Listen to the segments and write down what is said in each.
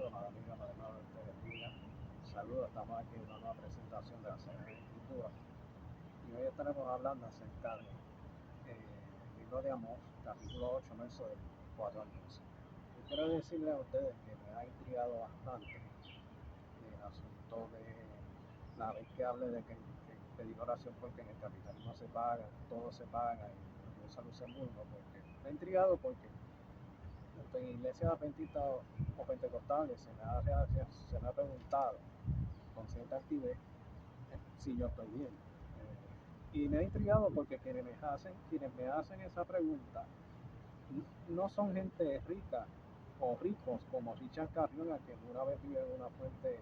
amada amiga, Padre amado, te bendiga. Saludos, estamos aquí en una nueva presentación de la serie de Escritura. Y hoy estaremos hablando acerca de el libro de Amós, capítulo 8, verso del 4 al 12. Yo quiero decirles a ustedes que me ha intrigado bastante el asunto de la vez que hable de que pedir oración porque en el capitalismo se paga, todo se paga y Dios luce el mundo, porque me ha intrigado porque en iglesias adventistas o pentecostales se me ha preguntado con cierta actividad si yo estoy bien. Y me ha intrigado porque quienes me hacen esa pregunta no son gente rica o ricos como Richard Carrión, a quien una vez vive en una fuente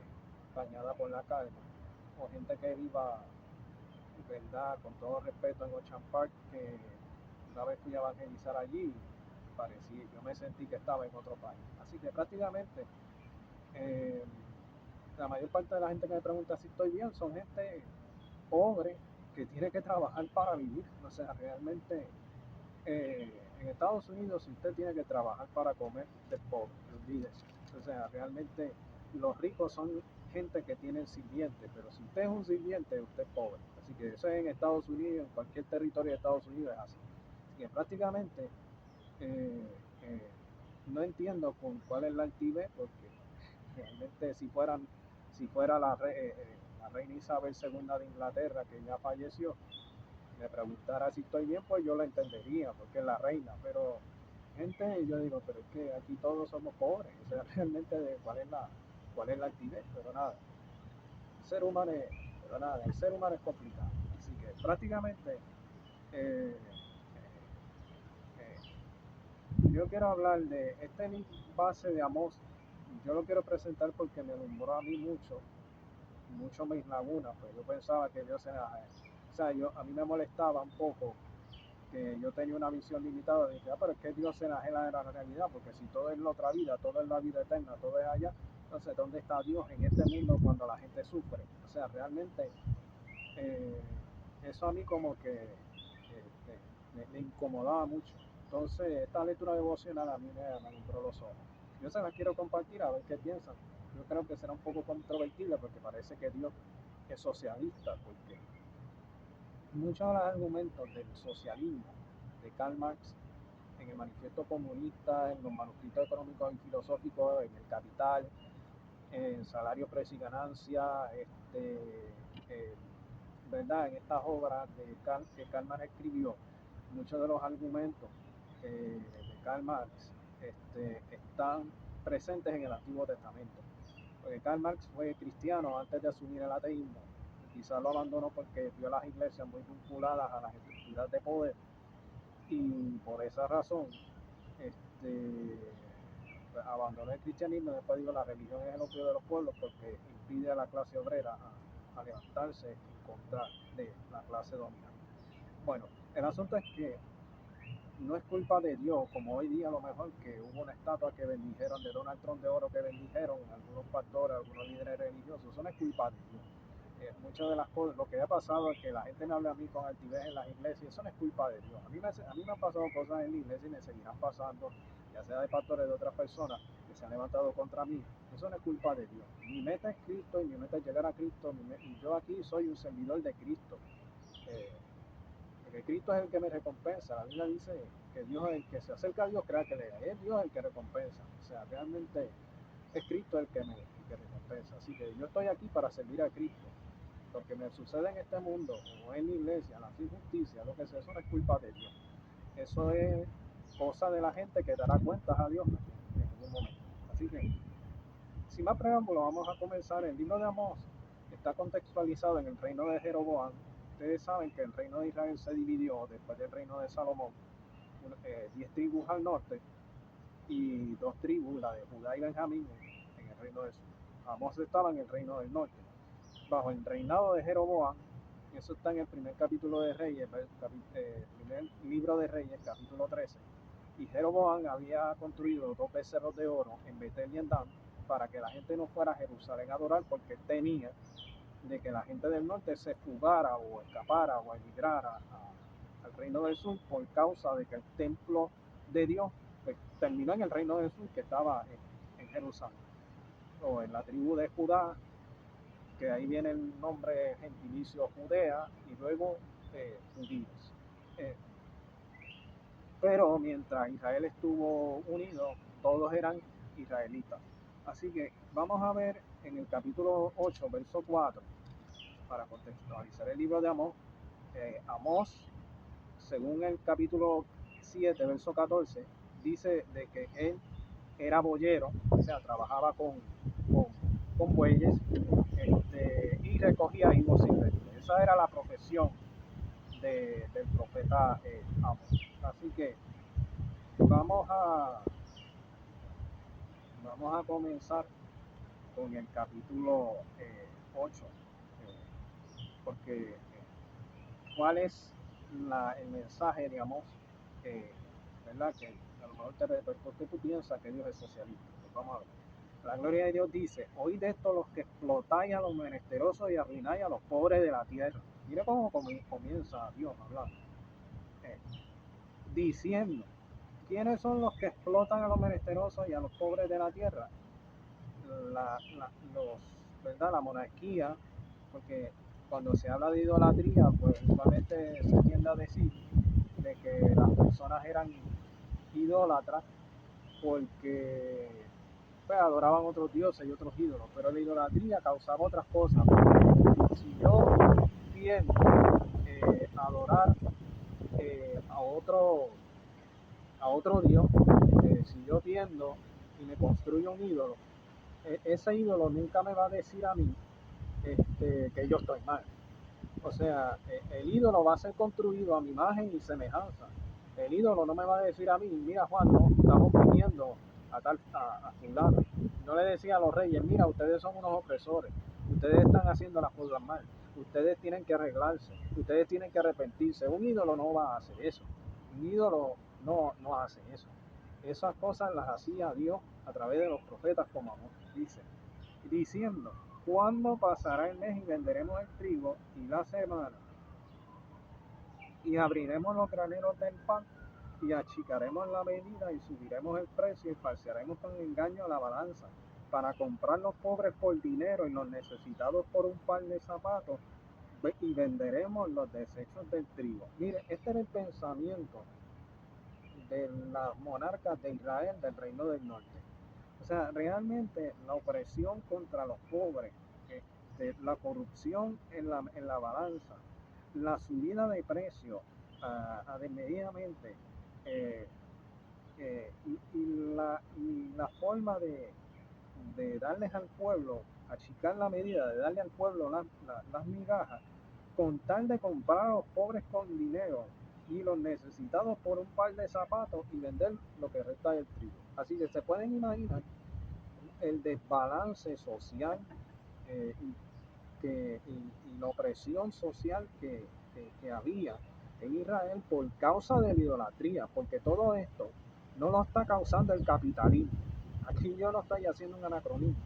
bañada por la calma, o gente que viva, verdad, con todo respeto, en Ocean Park, que una vez fui a evangelizar allí, yo me sentí que estaba en otro país. Así que prácticamente eh, la mayor parte de la gente que me pregunta si estoy bien son gente pobre que tiene que trabajar para vivir. O sea, realmente en Estados Unidos, si usted tiene que trabajar para comer, usted es pobre, olvídese. O sea, realmente los ricos son gente que tiene sirvientes, pero si usted es un sirviente, usted es pobre. Así que eso es en Estados Unidos, en cualquier territorio de Estados Unidos es así. Así que prácticamente eh, eh, no entiendo cuál es la altivez, porque realmente si fuera la reina Isabel II de Inglaterra, que ya falleció, me preguntara si estoy bien, pues yo lo entendería, porque es la reina, pero gente, yo digo, pero es que aquí todos somos pobres, o sea, realmente cuál es la actividad, pero nada, el ser humano es complicado, así que prácticamente eh, eh, yo quiero hablar de este base de Amós. Yo lo quiero presentar porque me alumbró a mí mucho mis lagunas, pues yo pensaba que Dios era, o sea, a mí me molestaba un poco que yo tenía una visión limitada, dije, pero es que Dios se enajena de la realidad, porque si todo es la otra vida, todo es la vida eterna, todo es allá, entonces ¿dónde está Dios en este mundo cuando la gente sufre? O sea, realmente eh, eso a mí como que me incomodaba mucho. Entonces, esta lectura devocional a mí me alumbró los ojos. Yo se las quiero compartir a ver qué piensan. Yo creo que será un poco controvertible porque parece que Dios es socialista, porque muchos de los argumentos del socialismo de Karl Marx en el manifiesto comunista, en los manuscritos económicos y filosóficos, en el Capital, en Salario, Precio y Ganancia, eh, ¿verdad? En estas obras que Karl Marx escribió, muchos de los argumentos de Karl Marx están presentes en el Antiguo Testamento. Porque Karl Marx fue cristiano antes de asumir el ateísmo. Quizás lo abandonó porque vio las iglesias muy vinculadas a las estructuras de poder y por esa razón este, pues, abandonó el cristianismo. Después digo, la religión es el opio de los pueblos porque impide a la clase obrera a levantarse en contra de la clase dominante. Bueno, el asunto es que no es culpa de Dios, como hoy día a lo mejor que hubo una estatua que bendijeron de Donald Trump de oro que bendijeron algunos pastores, algunos líderes religiosos. Eso no es culpa de Dios. Muchas de las cosas, lo que ha pasado es que la gente me habla a mí con altivez en las iglesias, eso no es culpa de Dios. A mí me han pasado cosas en la iglesia y me seguirán pasando, ya sea de pastores de otras personas que se han levantado contra mí. Eso no es culpa de Dios. Mi meta es Cristo y mi meta es llegar a Cristo, y yo aquí soy un servidor de Cristo. Eh, Porque Cristo es el que me recompensa. La Biblia dice que Dios es el que se acerca a Dios, crea que le es Dios el que recompensa. O sea, realmente es Cristo el que recompensa. Así que yo estoy aquí para servir a Cristo. Lo que me sucede en este mundo, o en la iglesia, las injusticias, lo que sea, eso no es culpa de Dios. Eso es cosa de la gente que dará cuentas a Dios en algún momento. Así que, sin más preámbulo, vamos a comenzar. El libro de Amós está contextualizado en el reino de Jeroboam. Ustedes saben que el reino de Israel se dividió después del reino de Salomón, 10 tribus al norte y 2 tribus, la de Judá y Benjamín, en el reino del sur. Amós estaba en el reino del norte. Bajo el reinado de Jeroboam, eso está en el primer capítulo de Reyes, primer libro de Reyes, capítulo 13. Y Jeroboam había construido 2 becerros de oro en Betel y en Dan para que la gente no fuera a Jerusalén a adorar, porque temía de que la gente del norte se fugara o escapara o emigrara al reino del sur por causa de que el templo de Dios pues, terminó en el reino del sur que estaba en Jerusalén. o en la tribu de Judá, que ahí viene el nombre gentilicio Judea, y luego judíos. Eh, pero mientras Israel estuvo unido, todos eran israelitas. Así que vamos a ver en el capítulo 8, verso 4, para contextualizar el libro de Amós. Amós, según el capítulo 7, verso 14, dice de que él era boyero, o sea, trabajaba con, con bueyes, y recogía higos silvestres. Esa era la profesión del profeta Amós. Así que vamos a, vamos a comenzar con el capítulo 8, porque ¿cuál es el mensaje de Amós? ¿Verdad? Que a lo mejor ¿por qué tú piensas que Dios es socialista? Pues vamos a ver. La gloria de Dios dice: oíd esto los que explotáis a los menesterosos y arruináis a los pobres de la tierra. Mire cómo comienza Dios hablando. Eh, Diciendo, ¿quiénes son los que explotan a los menesterosos y a los pobres de la tierra? ¿Verdad? La monarquía, porque cuando se habla de idolatría, pues usualmente se tiende a decir de que las personas eran idólatras porque pues, adoraban otros dioses y otros ídolos, pero la idolatría causaba otras cosas. Si yo tiendo a adorar a otro dios, si yo tiendo y me construyo un ídolo, ese ídolo nunca me va a decir a mí que yo estoy mal. O sea, el ídolo va a ser construido a mi imagen y semejanza. El ídolo no me va a decir a mí: mira Juan, no, estamos pidiendo a fulano. No le decía a los reyes: mira, ustedes son unos opresores, ustedes están haciendo las cosas mal, ustedes tienen que arreglarse, ustedes tienen que arrepentirse. Un ídolo no va a hacer eso. Un ídolo no hace eso. Esas cosas las hacía Dios a través de los profetas, como dice, diciendo: ¿cuándo pasará el mes y venderemos el trigo y la semana? Y abriremos los graneros del pan y achicaremos la medida y subiremos el precio y falsearemos con engaño a la balanza para comprar los pobres por dinero y los necesitados por un par de zapatos, y venderemos los desechos del trigo. Mire, este era el pensamiento de las monarcas de Israel, del reino del norte. O sea, realmente la opresión contra los pobres, la corrupción en la balanza, la subida de precios desmedidamente, eh, y la forma de darles al pueblo, achicar la medida, de darle al pueblo las migajas, con tal de comprar a los pobres con dinero y los necesitados por un par de zapatos y vender lo que resta del trigo. Así que se pueden imaginar el desbalance social, y la opresión social que había en Israel por causa de la idolatría, porque todo esto no lo está causando el capitalismo. Aquí yo no estoy haciendo un anacronismo.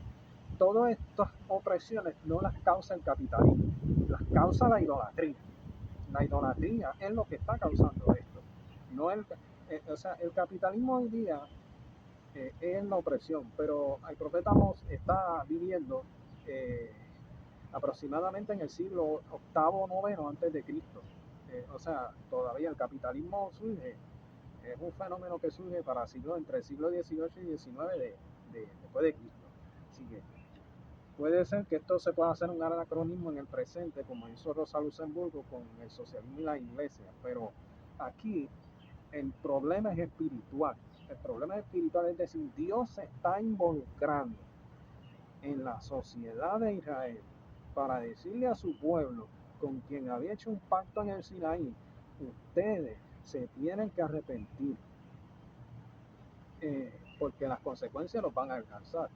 Todas estas opresiones no las causa el capitalismo, las causa la idolatría. La idolatría es lo que está causando esto. No o sea, el capitalismo hoy día es la opresión, pero el profeta Amós está viviendo eh, aproximadamente en el siglo octavo, noveno antes de Cristo. O sea, todavía el capitalismo surge, es un fenómeno que surge para entre el siglo XVIII y XIX después de Cristo. Así que puede ser que esto se pueda hacer un anacronismo en el presente, como hizo Rosa Luxemburgo con el socialismo y la iglesia, pero aquí el problema es espiritual. El problema es espiritual, es decir, Dios se está involucrando en la sociedad de Israel para decirle a su pueblo, con quien había hecho un pacto en el Sinaí: ustedes se tienen que arrepentir, porque las consecuencias los van a alcanzar.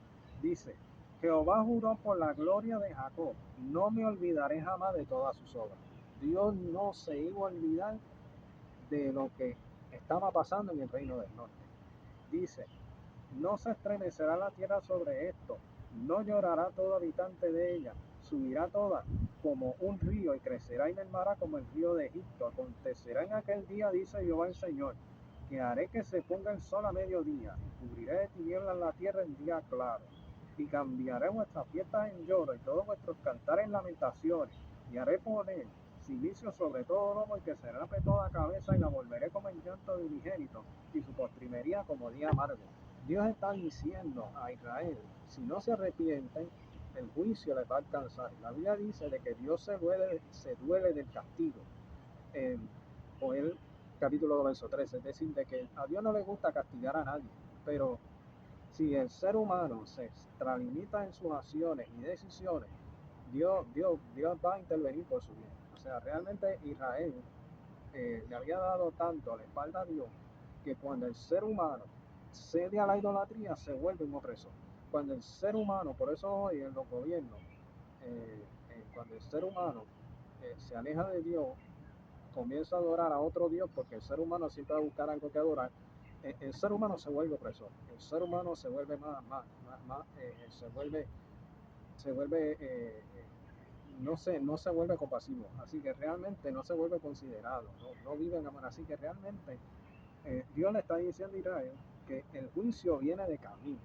Dice: Jehová juró por la gloria de Jacob, no me olvidaré jamás de todas sus obras. Dios no se iba a olvidar de lo que estaba pasando en el reino del norte. Dice: no se estremecerá la tierra sobre esto, no llorará todo habitante de ella, subirá toda como un río y crecerá y mermará como el río de Egipto. Acontecerá en aquel día, dice Jehová el Señor, que haré que se ponga el sol a mediodía y cubriré de tinieblas la tierra en día claro. y cambiaré vuestras fiestas en lloro y todos vuestros cantares en lamentaciones, y haré poner silicio sobre todo lomo y que se rape toda cabeza y la volveré como el llanto de unigénito y su postrimería como día amargo. Dios está diciendo a Israel, si no se arrepienten, el juicio les va a alcanzar. La Biblia dice de que Dios se duele del castigo. Joel capítulo 2, verso 13, es decir, de que a Dios no le gusta castigar a nadie, pero si el ser humano se extralimita en sus acciones y decisiones, Dios va a intervenir por su bien. O sea, realmente Israel le había dado tanto a la espalda a Dios que cuando el ser humano cede a la idolatría se vuelve un opresor. Cuando el ser humano, por eso hoy en los gobiernos, cuando el ser humano se aleja de Dios, comienza a adorar a otro Dios, porque el ser humano siempre va a buscar algo que adorar, el ser humano se vuelve opresor, el ser humano se vuelve se vuelve, no se vuelve compasivo, así que realmente no se vuelve considerado, no vive en amor, así que realmente Dios le está diciendo a Israel que el juicio viene de camino,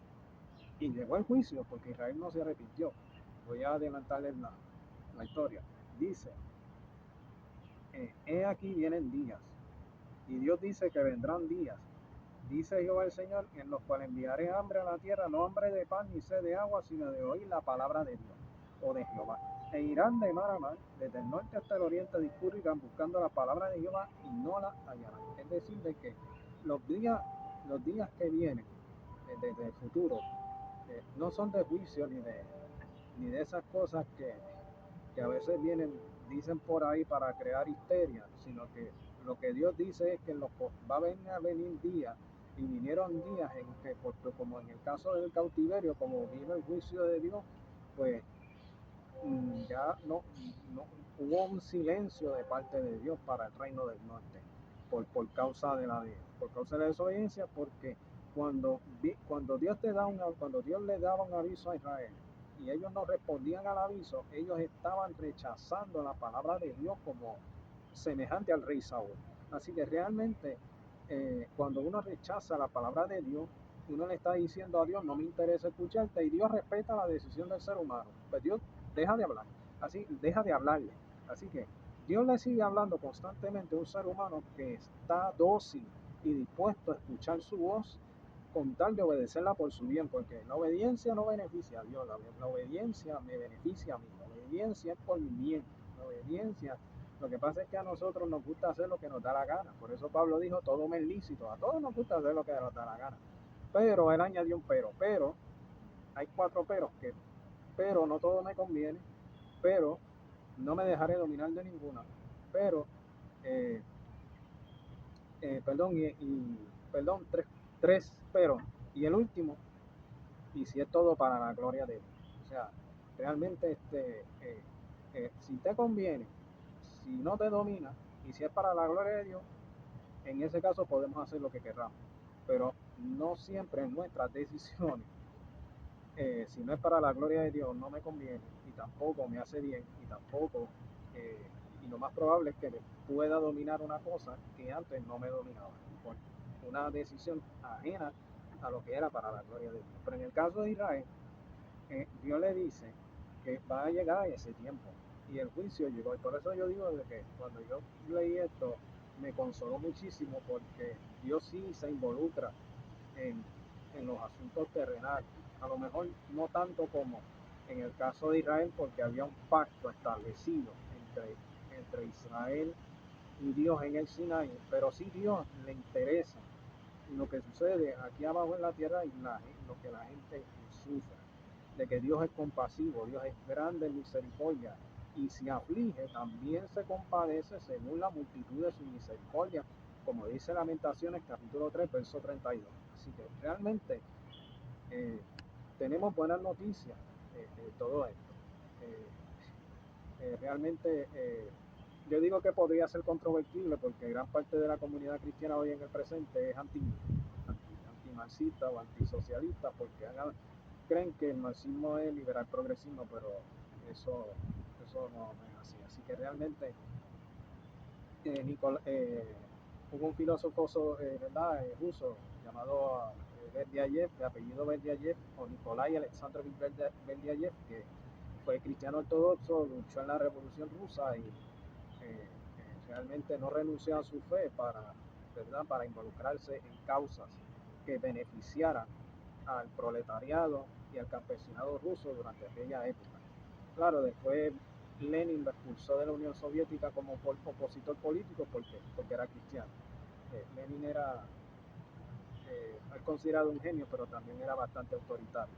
y llegó el juicio porque Israel no se arrepintió. Voy a adelantarles la historia. Dice, he aquí vienen días, y Dios dice que vendrán días, dice Jehová el Señor, en los cuales enviaré hambre a la tierra, no hambre de pan ni sed de agua, sino de oír la palabra de Dios o de Jehová. E irán de mar a mar, desde el norte hasta el oriente discurrirán buscando la palabra de Jehová y no la hallarán. Es decir, de que los días que vienen desde el futuro no son de juicio ni de esas cosas que a veces dicen por ahí para crear histeria, sino que lo que Dios dice es que va a venir días, y vinieron días en que, porque como en el caso del cautiverio, como vino el juicio de Dios, pues ya no hubo un silencio de parte de Dios para el reino del norte, por causa de la desobediencia, porque cuando Dios le daba un aviso a Israel y ellos no respondían al aviso, ellos estaban rechazando la palabra de Dios como semejante al rey Saúl. Así que realmente cuando uno rechaza la palabra de Dios, uno le está diciendo a Dios, no me interesa escucharte, y Dios respeta la decisión del ser humano. Pues Dios deja de hablar, deja de hablarle. Así que Dios le sigue hablando constantemente a un ser humano que está dócil y dispuesto a escuchar su voz con tal de obedecerla por su bien, porque la obediencia no beneficia a Dios, la obediencia me beneficia a mí, la obediencia es por mi bien, la obediencia. Lo que pasa es que a nosotros nos gusta hacer lo que nos da la gana, por eso Pablo dijo, todo me es lícito, a todos nos gusta hacer lo que nos da la gana, pero él añadió un pero, hay 4 peros, pero no todo me conviene, pero no me dejaré dominar de ninguna, pero, eh, perdón, tres pero, y el último, y si es todo para la gloria de Dios. O sea, realmente si te conviene, si no te domina, y si es para la gloria de Dios, en ese caso podemos hacer lo que queramos, pero no siempre en nuestras decisiones, si no es para la gloria de Dios, no me conviene, y tampoco me hace bien, y tampoco, y lo más probable es que pueda dominar una cosa que antes no me dominaba, por una decisión ajena a lo que era para la gloria de Dios. Pero en el caso de Israel, Dios le dice que va a llegar ese tiempo, y el juicio llegó, y por eso yo digo de que cuando yo leí esto me consoló muchísimo, porque Dios sí se involucra en, en los asuntos terrenales, a lo mejor no tanto como en el caso de Israel, porque había un pacto establecido entre Israel y Dios en el Sinaí, pero sí Dios le interesa lo que sucede aquí abajo en la tierra y lo que la gente sufre, de que Dios es compasivo, Dios es grande en misericordia, y si aflige también se compadece según la multitud de su misericordia, como dice Lamentaciones capítulo 3 verso 32. Así que realmente tenemos buenas noticias de todo esto. Realmente yo digo que podría ser controvertible porque gran parte de la comunidad cristiana hoy en el presente es antimarxista o antisocialista, porque creen que el marxismo es liberal progresismo, pero eso no es así. Así que realmente hubo un filósofo ruso llamado Berdiayev, de apellido Berdiayev, o Nikolai Alexandrovich Berdiayev, que fue cristiano ortodoxo, luchó en la Revolución Rusa y realmente no renunció a su fe para, ¿verdad?, para involucrarse en causas que beneficiaran al proletariado y al campesinado ruso durante aquella época. Claro, después Lenin lo expulsó de la Unión Soviética como opositor político porque era cristiano. Lenin era considerado un genio, pero también era bastante autoritario.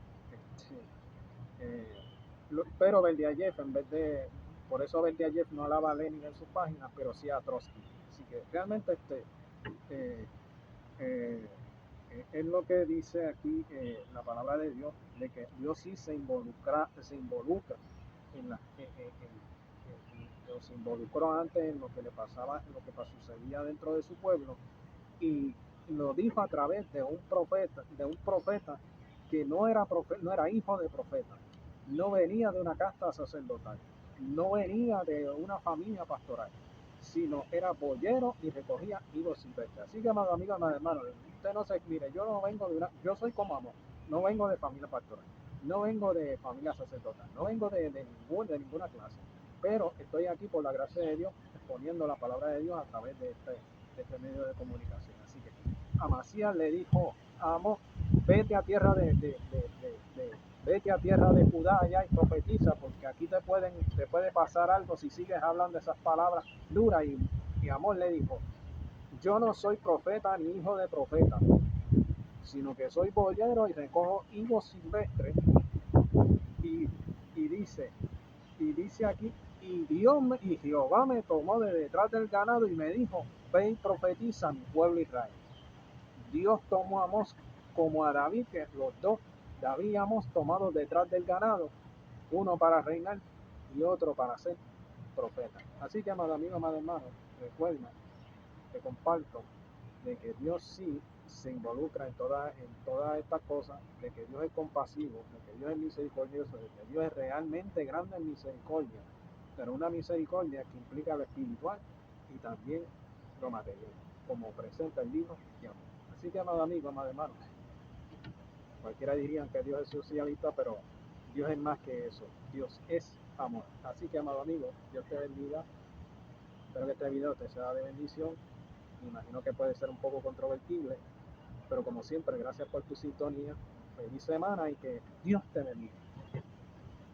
Este, pero Berdiayev, en vez de, por eso Berdiayev no alaba a Lenin en sus páginas, pero sí a Trotsky. Así que realmente eh, eh, es lo que dice aquí la palabra de Dios, de que Dios sí se involucra en la, se involucró antes en lo que le pasaba, en lo que sucedía dentro de su pueblo, y lo dijo a través de un profeta que no era hijo de profeta, no venía de una casta sacerdotal, no venía de una familia pastoral, sino era boyero y recogía higos silvestres. Así que, amado amigo, amado hermano, usted no se mire, yo no vengo de yo soy como Amós, no vengo de familia pastoral, no vengo de familia sacerdotal, no vengo de ninguna clase, pero estoy aquí por la gracia de Dios, exponiendo la palabra de Dios a través de este medio de comunicación. Así que Amasías le dijo a Amós, vete a tierra vete a tierra de Judá allá y profetiza, porque aquí te puede pasar algo si sigues hablando esas palabras duras. Y Amós le dijo, yo no soy profeta ni hijo de profeta, sino que soy boyero y recojo higos silvestres. Y, y dice aquí, y Jehová me tomó de detrás del ganado y me dijo, ve y profetiza a mi pueblo Israel. Dios tomó a Amós como a David, que los dos, David y Amós, tomados detrás del ganado, uno para reinar y otro para ser profeta. Así que, amado amigo, amado hermano, recuerda, te comparto de que Dios sí se involucra en todas estas cosas, de que Dios es compasivo, de que Dios es misericordioso, de que Dios es realmente grande en misericordia, pero una misericordia que implica lo espiritual y también lo material, como presenta el libro y amor. Así que, amado amigo, amado hermano, cualquiera diría que Dios es socialista, pero Dios es más que eso. Dios es amor. Así que, amado amigo, Dios te bendiga. Espero que este video te sea de bendición. Me imagino que puede ser un poco controvertible, pero como siempre, gracias por tu sintonía. Feliz semana y que Dios te bendiga.